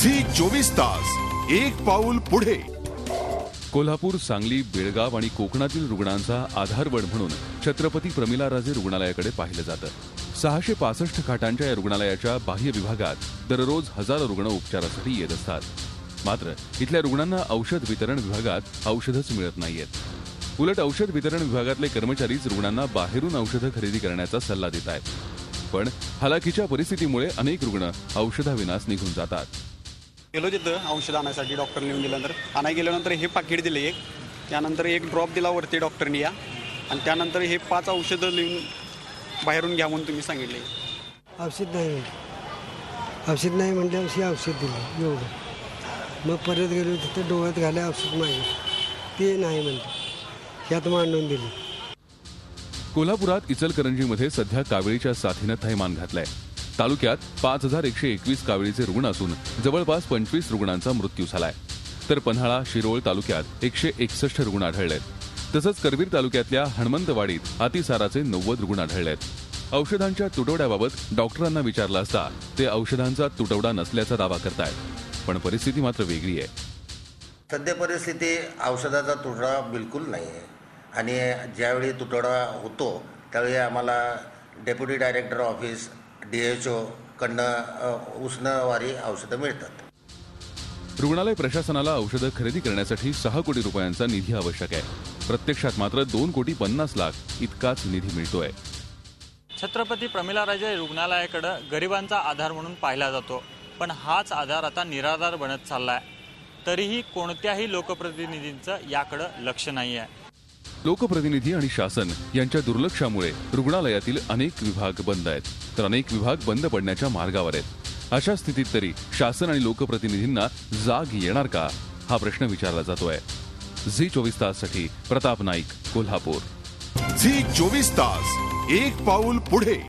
Zee 24 तास एक पाऊल पुढे। कोल्हापूर, सांगली, बेळगाव आणि कोकणातील रुग्णांचा आधारवड म्हणून छत्रपती प्रमिलाराजे रुग्णालयाकडे पाहिलं जातं। 665 खाटांच्या या रुग्णालयाच्या बाह्य विभागात दररोज हजारो रुग्ण उपचारासाठी येत असतात। मात्र इथल्या रुग्णांना औषध वितरण विभागात औषधच मिळत नाहीयेत। उलट औषध वितरण विभागातले कर्मचारीच रुग्णांना बाहेरून औषधं खरेदी करण्याचा सल्ला देत आहेत। पण हलाखीच्या परिस्थितीमुळे अनेक रुग्ण औषधाविनाच निघून जातात। गेलो तिथं औषध आणायसाठी डॉक्टर लिहून दिल्यानंतर आणाय गेल्यानंतर हे पाकिट दिले एक, त्यानंतर एक ड्रॉप दिला वरती डॉक्टरनी या, आणि त्यानंतर हे 5 औषधं लिहून बाहेरून घ्या म्हणून तुम्ही सांगितले। औषध नाही म्हणजे औषध दिलं एवढं। मग परत गेलो तिथं डोळ्यात घाले औषध मागितलं, ते नाही म्हणते, ह्यात मांडून दिली। कोल्हापुरात इचलकरंजीमध्ये सध्या काविळीच्या साथीनं थैमान घातलंय। तालुक्यात 5121 काविळीचे रुग्ण असून जवळपास 25 रुग्णांचा मृत्यू झालाय। तर पन्हाळा, शिरोळ तालुक्यात 161 रुग्ण आढळलेत। तसंच करवीर तालुक्यातल्या हणमंतवाडीत अतिसाराचे 90 रुग्ण आढळलेत। औषधांच्या तुटवड्याबाबत डॉक्टरांना विचारलं असता ते औषधांचा तुटवडा नसल्याचा दावा करतायत, पण परिस्थिती मात्र वेगळी आहे। सध्या परिस्थिती औषधाचा तुटवडा बिलकुल नाही आहे, आणि ज्यावेळी तुटवडा होतो त्यावेळी आम्हाला डेप्युटी डायरेक्टर ऑफिस DHO कडनं उष्णवारी औषधं मिळतात। रुग्णालय प्रशासनाला औषधं खरेदी करण्यासाठी 6 कोटी रुपयांचा निधी आवश्यक आहे। प्रत्यक्षात मात्र 2,50,00,000 इतकाच निधी मिळतोय। छत्रपती प्रमिलाराजे रुग्णालयाकडे गरिबांचा आधार म्हणून पाहिला जातो, पण हाच आधार आता निराधार बनत चाललाय। तरीही कोणत्याही लोकप्रतिनिधींचं याकडे लक्ष नाही आहे। लोकप्रतिनिधी आणि शासन यांच्या दुर्लक्षामुळे रुग्णालयातील अनेक विभाग बंद आहेत, तर अनेक विभाग बंद पडण्याच्या मार्गावर आहेत। अशा स्थितीत तरी शासन आणि लोकप्रतिनिधींना जाग येणार का, हा प्रश्न विचारला जातोय। झी 24 ताससाठी प्रताप नाईक, कोल्हापूर। झी 24 तास एक पाऊल पुढे।